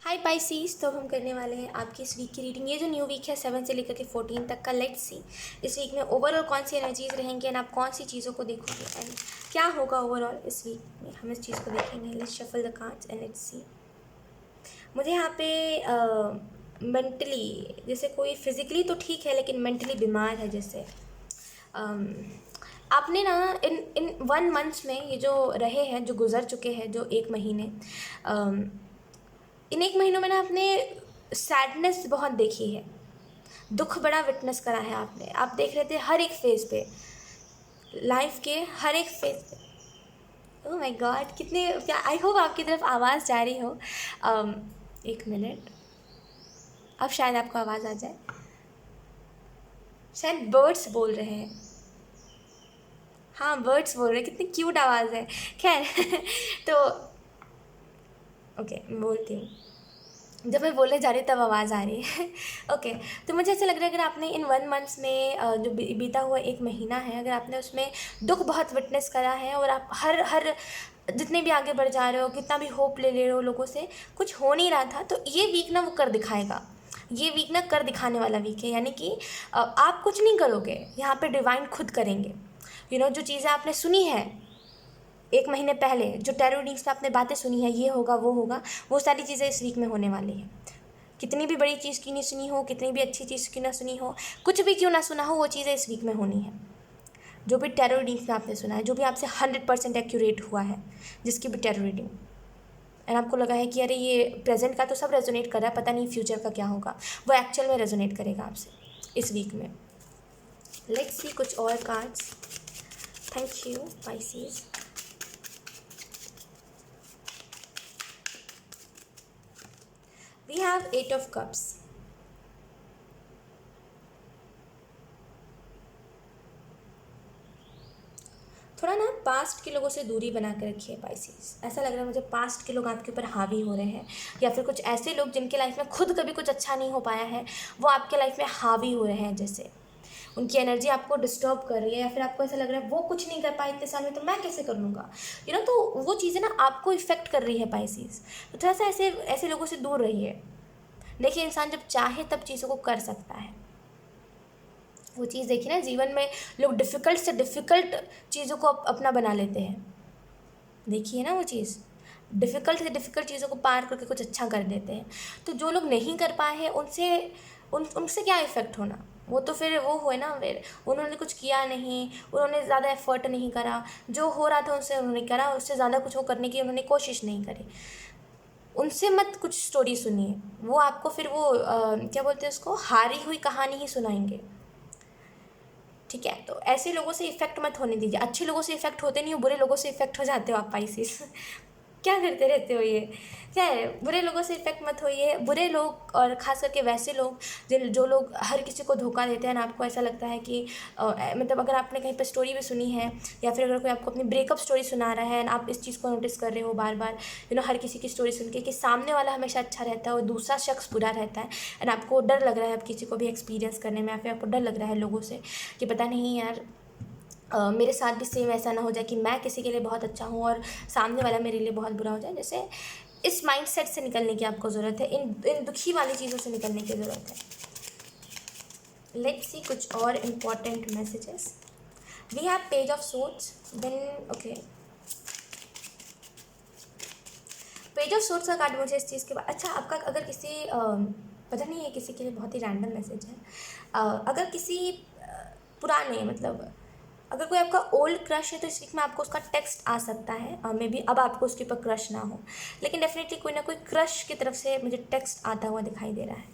हाय Pisces. तो हम करने वाले हैं आपकी इस वीक की रीडिंग। ये जो न्यू वीक है 7 से लेकर के 14 तक का, लेट्स सी इस वीक में ओवरऑल कौन सी एनर्जीज रहेंगी एंड आप कौन सी चीज़ों को देखोगे एंड क्या होगा ओवरऑल इस वीक में। हम इस चीज़ को देखेंगे। Let's shuffle the cards and let's see. मुझे यहाँ पे मेंटली जैसे कोई फिजिकली तो ठीक है लेकिन मेंटली बीमार है। जैसे आपने ना इन इन 1 मंथ्स में ये जो रहे हैं, जो गुजर चुके हैं, जो 1 महीने, इन 1 महीनों में ना आपने सैडनेस बहुत देखी है, दुख बड़ा विटनेस करा है आपने। आप देख रहे थे हर एक फेज पे, लाइफ के हर एक फेज पे। ओह माय गॉड, कितने क्या। आई होप आपकी तरफ आवाज़ जा रही हो। 1 मिनट, अब शायद आपको आवाज़ आ जाए। शायद बर्ड्स बोल रहे हैं। हाँ, बर्ड्स बोल रहे हैं। कितनी क्यूट आवाज़ है। खैर तो ओके, मैं बोलती हूँ। जब मैं बोलने जा रही तब आवाज़ आ रही है ओके। तो मुझे ऐसा लग रहा है अगर आपने इन 1 मंथ्स में जो बीता हुआ 1 महीना है, अगर आपने उसमें दुख बहुत विटनेस करा है और आप हर हर जितने भी आगे बढ़ जा रहे हो, कितना भी होप ले रहे हो लोगों से, कुछ हो नहीं रहा था, तो ये वीक ना वो कर दिखाएगा। ये वीक ना कर दिखाने वाला वीक है। यानी कि आप कुछ नहीं करोगे, यहाँ पे डिवाइन खुद करेंगे। जो चीज़ें आपने सुनी है 1 महीने पहले, जो टैरो रीडिंग्स में आपने बातें सुनी है, ये होगा वो होगा, वो सारी चीज़ें इस वीक में होने वाली हैं। कितनी भी बड़ी चीज़ क्यों नहीं सुनी हो, कितनी भी अच्छी चीज़ क्यों ना सुनी हो, कुछ भी क्यों ना सुना हो, वो चीज़ें इस वीक में होनी है। जो भी टैरो रीडिंग्स में आपने सुना है, जो भी आपसे 100% एक्यूरेट हुआ है, जिसकी भी टैरो रीडिंग, एंड आपको लगा है कि अरे ये प्रेजेंट का तो सब रेजोनेट कर रहा है, पता नहीं फ्यूचर का क्या होगा, वो एक्चुअल में रेजोनेट करेगा आपसे इस वीक में। लेट्स सी कुछ और cards. Thank you Pisces. We have 8 of Cups. थोड़ा ना पास्ट के लोगों से दूरी बना के रखिए पाइसीज। ऐसा लग रहा है मुझे पास्ट के लोग आपके ऊपर हावी हो रहे हैं, या फिर कुछ ऐसे लोग जिनके लाइफ में खुद कभी कुछ अच्छा नहीं हो पाया है, वो आपके लाइफ में हावी हो रहे हैं। जैसे उनकी एनर्जी आपको डिस्टर्ब कर रही है, या फिर आपको ऐसा लग रहा है वो कुछ नहीं कर पाए इतने साल में, तो मैं कैसे कर लूँगा। तो वो चीज़ें ना आपको इफ़ेक्ट कर रही है पाइसीज। तो थोड़ा सा ऐसे ऐसे लोगों से दूर रहिए। देखिए, इंसान जब चाहे तब चीज़ों को कर सकता है। वो चीज़ देखिए ना, जीवन में लोग डिफ़िकल्ट से डिफ़िकल्ट चीज़ों को अपना बना लेते हैं। देखिए ना, वो चीज़ डिफ़िकल्ट से डिफ़िकल्ट चीज़ों को पार करके कुछ अच्छा कर देते हैं। तो जो लोग नहीं कर पाए हैं उनसे क्या इफ़ेक्ट होना। वो तो फिर वो हुए ना, फिर उन्होंने कुछ किया नहीं, उन्होंने ज़्यादा एफर्ट नहीं करा, जो हो रहा था उनसे उन्होंने करा, उससे ज़्यादा कुछ वो करने की उन्होंने कोशिश नहीं करी। उनसे मत कुछ स्टोरी सुनिए, वो आपको फिर वो क्या बोलते हैं उसको, हारी हुई कहानी ही सुनाएंगे। ठीक है, तो ऐसे लोगों से इफेक्ट मत होने दीजिए। अच्छे लोगों से इफेक्ट होते नहीं हो, बुरे लोगों से इफेक्ट हो जाते हो आप पाइसिस क्या करते रहते हो ये। क्या है, बुरे लोगों से इफेक्ट मत होइए। बुरे लोग, और ख़ास करके वैसे लोग जो लोग हर किसी को धोखा देते हैं ना, आपको ऐसा लगता है कि मतलब अगर आपने कहीं पर स्टोरी भी सुनी है, या फिर अगर कोई आपको अपनी ब्रेकअप स्टोरी सुना रहा है, आप इस चीज़ को नोटिस कर रहे हो बार बार, हर किसी की स्टोरी सुन के कि सामने वाला हमेशा अच्छा रहता है और दूसरा शख्स बुरा रहता है, एंड आपको डर लग रहा है अब किसी को भी एक्सपीरियंस करने में, या फिर आपको डर लग रहा है लोगों से कि पता नहीं यार मेरे साथ भी सेम ऐसा ना हो जाए कि मैं किसी के लिए बहुत अच्छा हूँ और सामने वाला मेरे लिए बहुत बुरा हो जाए। जैसे इस माइंडसेट से निकलने की आपको ज़रूरत है, इन दुखी वाली चीज़ों से निकलने की ज़रूरत है। लेट्स सी कुछ और important messages. We have page of swords, then okay, page of swords का कार्ड मुझे इस चीज़ के बाद, अच्छा आपका अगर किसी पता नहीं है, किसी के लिए बहुत ही रैंडम मैसेज है। अगर किसी पुराने, मतलब अगर कोई आपका ओल्ड क्रश है, तो इस वीक में आपको उसका टेक्स्ट आ सकता है। मे बी अब आपको उसके ऊपर क्रश ना हो, लेकिन डेफिनेटली कोई ना कोई क्रश की तरफ से मुझे टेक्स्ट आता हुआ दिखाई दे रहा है,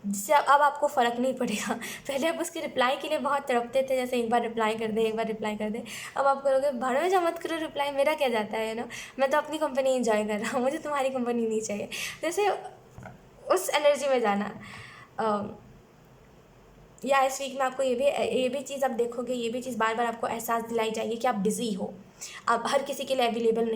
जिससे अब आपको फ़र्क नहीं पड़ेगा। पहले आप उसके रिप्लाई के लिए बहुत तड़पते थे, जैसे एक बार रिप्लाई कर दे, एक बार रिप्लाई कर दे। अब आप करोगे भाड़ में जा, मत करो रिप्लाई, मेरा क्या जाता है मैं तो अपनी कंपनी इंजॉय कर रहा हूँ, मुझे तुम्हारी कंपनी नहीं चाहिए। जैसे उस एनर्जी में जाना। या इस वीक में आपको ये भी चीज़ आप देखोगे, ये भी चीज़ बार बार आपको एहसास दिलाई जाएगी कि आप बिज़ी हो, आप हर किसी के लिए अवेलेबल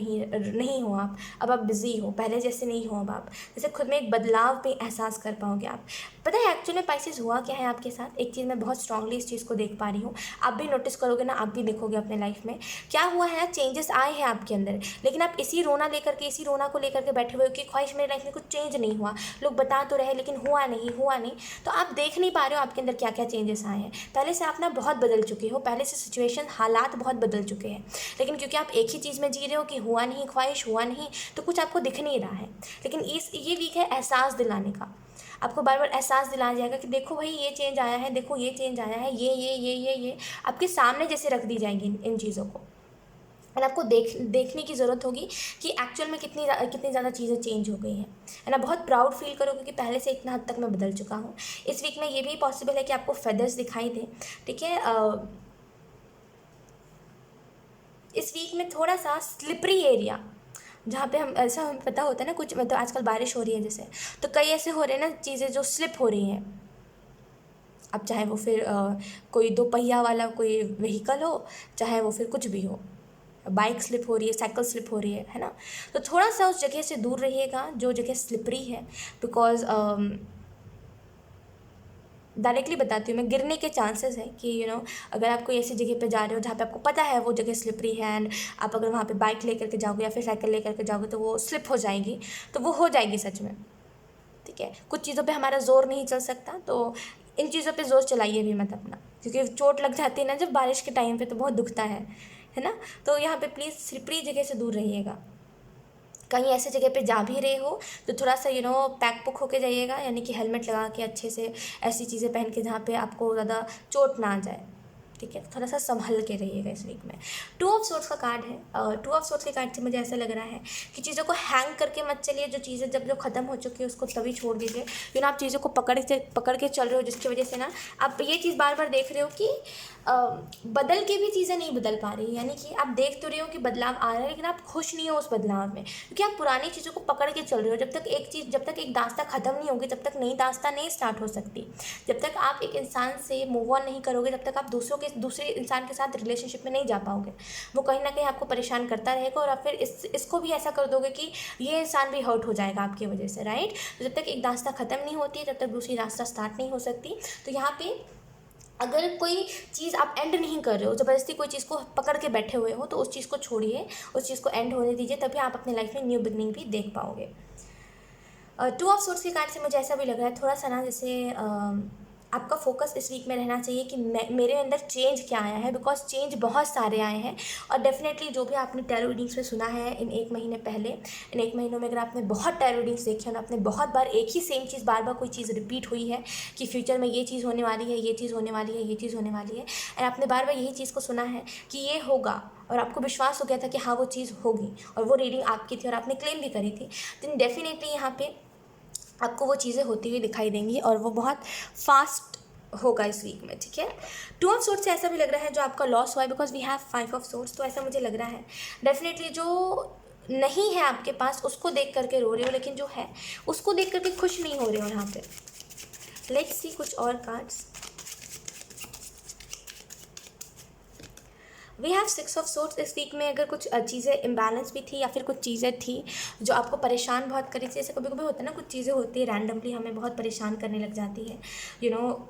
नहीं हो आप, अब आप बिज़ी हो, पहले जैसे नहीं हो अब आप, जैसे खुद में एक बदलाव पे एहसास कर पाओगे आप। पता है एक्चुअली में पाइसेस हुआ क्या है आपके साथ, एक चीज़ मैं बहुत स्ट्रांगली इस चीज़ को देख पा रही हूँ, आप भी नोटिस करोगे ना, आप भी देखोगे अपने लाइफ में क्या हुआ है, चेंजेस आए हैं आपके अंदर, लेकिन आप इसी रोना को लेकर के बैठे हुए हो कि ख्वाहिश मेरी लाइफ में कुछ चेंज नहीं हुआ, लोग बता तो रहे लेकिन हुआ नहीं। तो आप देख नहीं पा रहे हो आपके अंदर क्या क्या चेंजेस आए हैं। पहले से आप ना बहुत बदल चुके हो, पहले से सिचुएशन हालात बहुत बदल चुके हैं, लेकिन क्योंकि आप एक ही चीज़ में जी रहे हो कि हुआ नहीं, ख्वाहिश हुआ नहीं, तो कुछ आपको दिख नहीं रहा है। लेकिन ये वीक है एहसास दिलाने का, आपको बार बार एहसास दिलाया जाएगा कि देखो भाई ये चेंज आया है, देखो ये चेंज आया है, ये आपके सामने जैसे रख दी जाएंगी इन चीज़ों को, और आपको देखने की ज़रूरत होगी कि एक्चुअल में कितनी ज़्यादा चीज़ें चेंज हो गई हैं, है ना। बहुत प्राउड फील करोगे कि पहले से इतना हद तक मैं बदल चुका हूँ। इस वीक में ये भी पॉसिबल है कि आपको फेदर्स दिखाई दें, ठीक है। इस वीक में थोड़ा सा स्लिपरी एरिया, जहाँ पे हम ऐसा हमें पता होता है ना, कुछ मतलब आजकल बारिश हो रही है जैसे, तो कई ऐसे हो रहे हैं ना चीज़ें जो स्लिप हो रही हैं। अब चाहे वो फिर कोई 2 पहिया वाला कोई व्हीकल हो, चाहे वो फिर कुछ भी हो, बाइक स्लिप हो रही है, साइकिल स्लिप हो रही है ना। तो थोड़ा सा उस जगह से दूर रहिएगा जो जगह स्लिपरी है, बिकॉज डायरेक्टली बताती हूँ मैं, गिरने के चांसेस हैं कि अगर आप कोई ऐसी जगह पे जा रहे हो जहाँ पे आपको पता है वो जगह स्लिपरी है, एंड आप अगर वहाँ पे बाइक लेकर के जाओगे या फिर साइकिल लेकर के जाओगे तो वो स्लिप हो जाएगी, तो वो हो जाएगी सच में, ठीक है। कुछ चीज़ों पे हमारा जोर नहीं चल सकता, तो इन चीज़ों पे जोर चलाइए भी मत अपना, क्योंकि चोट लग जाती है ना जब बारिश के टाइम पे, तो बहुत दुखता है ना। तो यहाँ पे प्लीज़ स्लिपरी जगह से दूर रहिएगा। कहीं ऐसे जगह पे जा भी रहे हो तो थोड़ा सा पैक पुक होके जाइएगा, यानी कि हेलमेट लगा के अच्छे से, ऐसी चीज़ें पहन के जहाँ पे आपको ज़्यादा चोट ना आ जाए, ठीक है। थोड़ा सा संभल के रहिएगा इस वीक में। 2 ऑफ सोर्ट्स का कार्ड है, 2 ऑफ सोर्ट्स के कार्ड से मुझे ऐसा लग रहा है कि चीज़ों को हैंग करके मत चलिए, जो चीज़ें जो ख़त्म हो चुकी है उसको तभी छोड़ दीजिए। आप चीज़ों को पकड़ के चल रहे हो, जिसकी वजह से ना आप ये चीज़ बार बार देख रहे हो कि बदल के भी चीज़ें नहीं बदल पा रही, यानी कि आप देख तो रहे हो कि बदलाव आ रहा है, लेकिन आप खुश नहीं हो उस बदलाव में, क्योंकि आप पुरानी चीज़ों को पकड़ के चल रहे हो। जब तक एक दास्ता ख़त्म नहीं होगी, जब तक नई दास्ता नहीं स्टार्ट हो सकती। जब तक आप एक इंसान से मूव ऑन नहीं करोगे, जब तक आप दूसरे इंसान के साथ रिलेशनशिप में नहीं जा पाओगे, वो कहीं ना कहीं आपको परेशान करता रहेगा, और आप फिर इसको भी ऐसा कर दोगे कि ये इंसान भी हर्ट हो जाएगा आपकी वजह से, राइट। तो जब तक एक दास्ता ख़त्म नहीं होती है, तब तक दूसरी रास्ता स्टार्ट नहीं हो सकती। तो यहाँ पे अगर कोई चीज़ आप एंड नहीं कर रहे हो, ज़बरदस्ती कोई चीज़ को पकड़ के बैठे हुए हो, तो उस चीज़ को छोड़िए, उस चीज़ को एंड होने दीजिए, तभी आप अपने लाइफ में न्यू बिगनिंग भी देख पाओगे। 2 ऑफ सोर्ट्स के कार्ड से मुझे ऐसा भी लग रहा है थोड़ा सा ना, जैसे आपका फोकस इस वीक में रहना चाहिए कि मेरे अंदर चेंज क्या आया है, बिकॉज चेंज बहुत सारे आए हैं। और डेफिनेटली जो भी आपने टैरो रीडिंग्स में सुना है इन 1 महीने पहले, इन 1 महीनों में अगर आपने बहुत टैरो रीडिंग्स देखी और आपने बहुत बार एक ही सेम चीज़ बार कोई चीज़ रिपीट हुई है कि फ्यूचर में ये चीज़ होने वाली है, ये चीज़ होने वाली है, ये चीज़ होने वाली है, एंड आपने बार यही चीज़ को सुना है कि ये होगा, और आपको विश्वास हो गया था कि हाँ वो चीज़ होगी, और वो रीडिंग आपकी थी और आपने क्लेम भी करी थी, तो डेफिनेटली यहाँ पे आपको वो चीज़ें होती हुई दिखाई देंगी, और वो बहुत फास्ट होगा इस वीक में, ठीक है। 2 ऑफ सोर्ट्स से ऐसा भी लग रहा है जो आपका लॉस हुआ है, because we have 5 of swords, तो ऐसा मुझे लग रहा है डेफिनेटली जो नहीं है आपके पास उसको देख करके रो रहे हो, लेकिन जो है उसको देख करके खुश नहीं हो रहे हो। यहाँ पे लेट्स सी कुछ और cards. We have 6 of swords. इस वीक में अगर कुछ चीज़ें इम्बैलेंस भी थी, या फिर कुछ चीज़ें थी जो आपको परेशान बहुत करी थी, जैसे कभी कभी होता है ना, कुछ चीज़ें होती है रैंडमली हमें बहुत परेशान करने लग जाती है,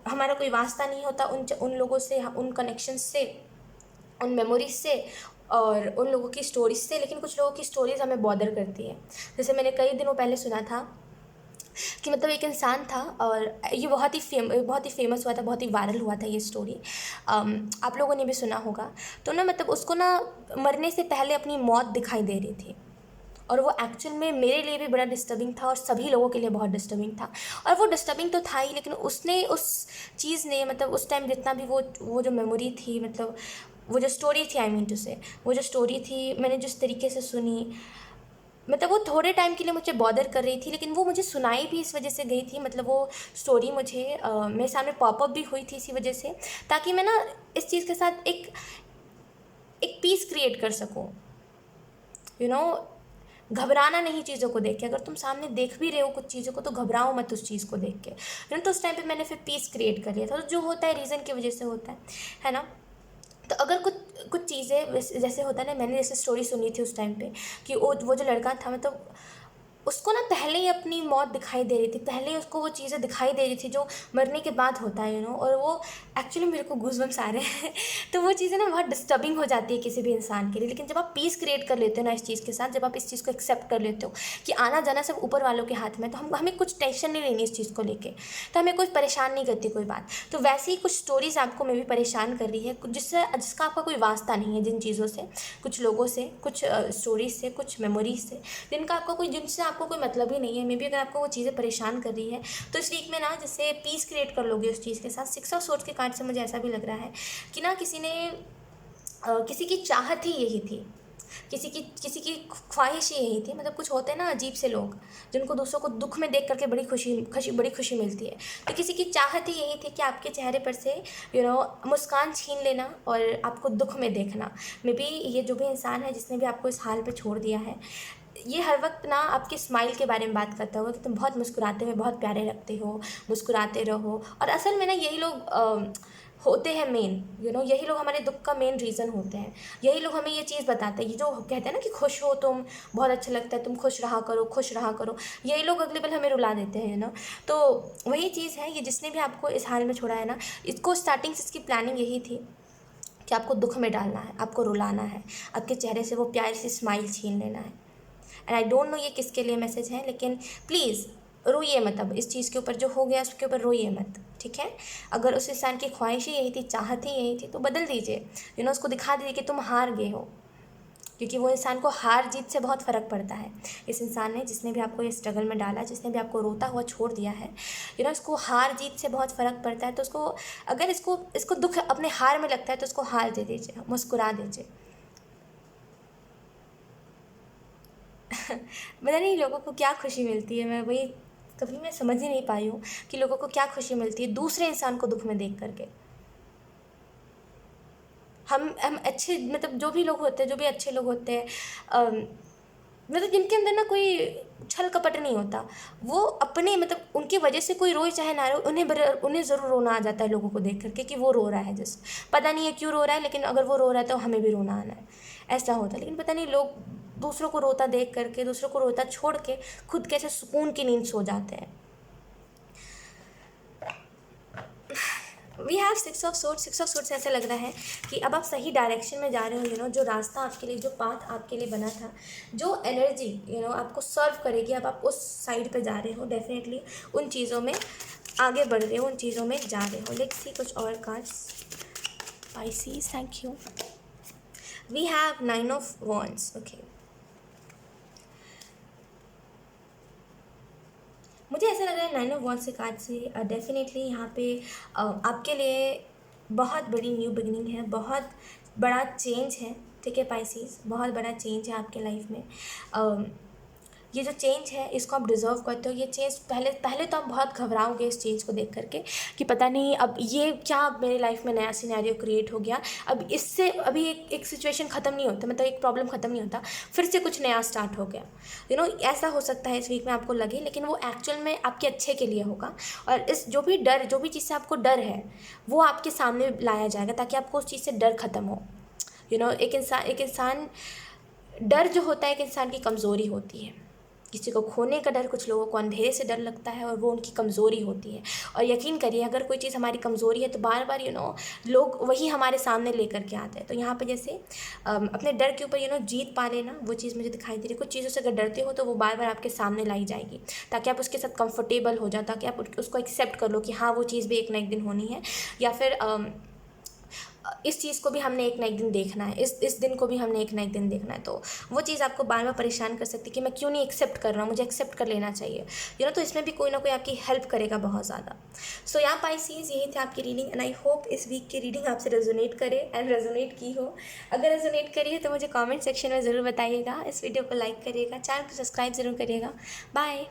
हमारा कोई वास्ता नहीं होता उन लोगों से, उन कनेक्शंस से, उन मेमोरीज से, और उन लोगों की स्टोरीज से, लेकिन कुछ लोगों की स्टोरीज हमें बॉदर करती है। जैसे मैंने कई दिनों पहले सुना था कि मतलब एक इंसान था, और ये बहुत ही फेमस हुआ था, बहुत ही वायरल हुआ था ये स्टोरी, आप लोगों ने भी सुना होगा। तो ना मतलब उसको ना मरने से पहले अपनी मौत दिखाई दे रही थी, और वो एक्चुअल में मेरे लिए भी बड़ा डिस्टर्बिंग था, और सभी लोगों के लिए बहुत डिस्टर्बिंग था। और वो डिस्टर्बिंग तो था ही, लेकिन उस चीज़ ने मतलब उस टाइम जितना भी वो जो मेमोरी थी, मतलब वो जो स्टोरी थी, आई मीन टू से, वो जो स्टोरी थी मैंने जिस तरीके से सुनी, मतलब वो थोड़े टाइम के लिए मुझे बॉदर कर रही थी, लेकिन वो मुझे सुनाई भी इस वजह से गई थी, मतलब वो स्टोरी मुझे मेरे सामने पॉपअप भी हुई थी इसी वजह से, ताकि मैं ना इस चीज़ के साथ एक पीस क्रिएट कर सकूं। घबराना नहीं चीज़ों को देख के, अगर तुम सामने देख भी रहे हो कुछ चीज़ों को तो घबराओ मत उस चीज़ को देख के, तो उस टाइम पे मैंने फिर पीस क्रिएट कर लिया था। तो जो होता है रीज़न की वजह से होता है ना। तो अगर कुछ कुछ चीज़ें जैसे होता है ना, मैंने जैसे स्टोरी सुनी थी उस टाइम पे कि वो जो लड़का था, मतलब उसको ना पहले ही अपनी मौत दिखाई दे रही थी, पहले ही उसको वो चीज़ें दिखाई दे रही थी जो मरने के बाद होता है, और वो एक्चुअली मेरे को गूज़बम्स आ रहे हैं तो वो चीज़ें ना बहुत डिस्टर्बिंग हो जाती है किसी भी इंसान के लिए। लेकिन जब आप पीस क्रिएट कर लेते हो ना इस चीज़ के साथ, जब आप इस चीज़ को एक्सेप्ट कर लेते हो कि आना जाना सब ऊपर वालों के हाथ में, तो हमें कुछ टेंशन नहीं लेनी इस चीज़ को लेके, तो हमें कोई परेशान नहीं करती कोई बात। तो वैसे ही कुछ स्टोरीज़ आपको मे भी परेशान कर रही है, जिसका आपका कोई वास्ता नहीं है, जिन चीज़ों से, कुछ लोगों से, कुछ स्टोरीज से, कुछ मेमोरीज से, जिनसे आपको कोई मतलब ही नहीं है। मे बी अगर आपको वो चीज़ें परेशान कर रही है, तो इस वीक में ना जैसे पीस क्रिएट कर लोगे उस चीज़ के साथ। 6 ऑफ सोर्ड्स के कार्ड से मुझे ऐसा भी लग रहा है कि ना किसी की चाहत ही यही थी, किसी की ख्वाहिश ही यही थी। मतलब कुछ होते हैं ना अजीब से लोग, जिनको दूसरों को दुख में देख करके बड़ी खुशी मिलती है। तो किसी की चाहत ही यही थी कि आपके चेहरे पर से मुस्कान छीन लेना और आपको दुख में देखना। मे बी ये जो भी इंसान है जिसने भी आपको इस हाल पे छोड़ दिया है, ये हर वक्त ना आपके स्माइल के बारे में बात करता होगा कि तुम बहुत मुस्कुराते हुए बहुत प्यारे लगते हो, मुस्कुराते रहो। और असल में ना यही लोग होते हैं मेन, यही लोग हमारे दुख का मेन रीज़न होते हैं। यही लोग हमें ये चीज़ बताते हैं, ये जो कहते हैं ना कि खुश हो तुम, बहुत अच्छा लगता है, तुम खुश रहा करो, खुश रहा करो। यही लोग अगले पल हमें रुला देते हैं तो वही चीज़ है, ये जिसने भी आपको इस हाल में छोड़ा है ना, इसको स्टार्टिंग से इसकी प्लानिंग यही थी कि आपको दुख में डालना है, आपको रुलाना है, आपके चेहरे से वो प्यारी सी स्माइल छीन लेना है। एंड आई डोंट नो ये किसके लिए मैसेज है, लेकिन प्लीज़ रोइए मत। अब इस चीज़ के ऊपर जो हो गया उसके ऊपर रोइए मत, ठीक है। अगर उस इंसान की ख्वाहिश ही यही थी, चाहत ही यही थी, तो बदल दीजिए, उसको दिखा दीजिए कि तुम हार गए हो। क्योंकि वो इंसान को हार जीत से बहुत फ़र्क पड़ता है। इस इंसान ने, जिसने भी आपको ये स्ट्रगल में डाला, जिसने भी आपको रोता हुआ छोड़ दिया है, इसको हार जीत से बहुत फ़र्क पड़ता है। तो उसको, अगर इसको दुख अपने हार में लगता है तो उसको हार दे दीजिए, मुस्कुरा दीजिए। पता नहीं लोगों को क्या खुशी मिलती है, कभी मैं समझ ही नहीं पाई हूँ कि लोगों को क्या खुशी मिलती है दूसरे इंसान को दुख में देख करके। हम अच्छे, मतलब जो भी लोग होते हैं, जो भी अच्छे लोग होते हैं, मतलब जिनके अंदर ना कोई छल कपट नहीं होता, वो अपने, मतलब उनकी वजह से कोई रोए चाहे ना रोए, उन्हें ज़रूर रोना आ जाता है लोगों को देख करके कि वो रो रहा है। जैसे पता नहीं है क्यों रो रहा है, लेकिन अगर वो रो रहा है तो हमें भी रोना आना है, ऐसा होता है। लेकिन पता नहीं लोग दूसरों को रोता देख करके, दूसरों को रोता छोड़ के खुद कैसे सुकून की नींद सो जाते हैं। We have 6 of swords. 6 of swords ऐसा लग रहा है कि अब आप सही डायरेक्शन में जा रहे हो, जो रास्ता आपके लिए, जो पाथ आपके लिए बना था, जो एनर्जी आपको सर्व करेगी, अब आप उस साइड पे जा रहे हो। डेफिनेटली उन चीज़ों में आगे बढ़ रहे हो, उन चीज़ों में जा रहे हो। लेट्स सी कुछ और cards. Pisces, thank you. We have 9 of wands. Okay, मुझे ऐसा लग रहा है 9 ऑफ वॉन्ड्स के कार्ड से डेफिनेटली यहाँ पे आपके लिए बहुत बड़ी न्यू बिगनिंग है, बहुत बड़ा चेंज है, ठीक है पाइसीज, बहुत बड़ा चेंज है आपके लाइफ में। ये जो चेंज है इसको आप डिज़र्व करते हो। ये चेंज पहले तो आप बहुत घबराओगे इस चीज़ को देख करके कि पता नहीं अब ये क्या, अब मेरे लाइफ में नया सिनेरियो क्रिएट हो गया, अब इससे अभी एक सिचुएशन ख़त्म नहीं होता, मतलब एक प्रॉब्लम ख़त्म नहीं होता, फिर से कुछ नया स्टार्ट हो गया। ऐसा हो सकता है इस वीक में आपको लगे, लेकिन वो एक्चुअल में आपके अच्छे के लिए होगा। और इस जो भी चीज़ से आपको डर है वो आपके सामने लाया जाएगा ताकि आपको उस चीज़ से डर ख़त्म हो। एक इंसान डर जो होता है एक इंसान की कमज़ोरी होती है। किसी को खोने का डर, कुछ लोगों को अंधेरे से डर लगता है और वो उनकी कमज़ोरी होती है। और यकीन करिए अगर कोई चीज़ हमारी कमज़ोरी है तो बार बार लोग वही हमारे सामने लेकर के आते हैं। तो यहाँ पे जैसे अपने डर के ऊपर जीत पा लेना, वो चीज़ मुझे दिखाई दे रही है। कुछ चीज़ों से अगर डरते हो तो वो बार बार आपके सामने लाई जाएगी ताकि आप उसके साथ कंफर्टेबल हो जाओ, ताकि आप उसको एक्सेप्ट कर लो कि हाँ वो चीज़ भी एक ना एक दिन होनी है, या फिर इस चीज़ को भी हमने एक ना एक दिन देखना है, इस दिन को भी हमने एक ना एक दिन देखना है। तो वो चीज़ आपको बार बार परेशान कर सकती है कि मैं क्यों नहीं एक्सेप्ट कर रहा हूँ, मुझे एक्सेप्ट कर लेना चाहिए। तो इसमें भी कोई ना कोई आपकी हेल्प करेगा बहुत ज़्यादा। सो यहाँ पाइसीज, यही थी आपकी रीडिंग एंड आई होप इस वीक की रीडिंग आपसे रेजोनेट करे एंड रेजोनेट की हो। अगर रेजोनेट करी है तो मुझे कॉमेंट सेक्शन में ज़रूर बताइएगा, इस वीडियो को लाइक करिएगा, चैनल को सब्सक्राइब ज़रूर करिएगा। बाय।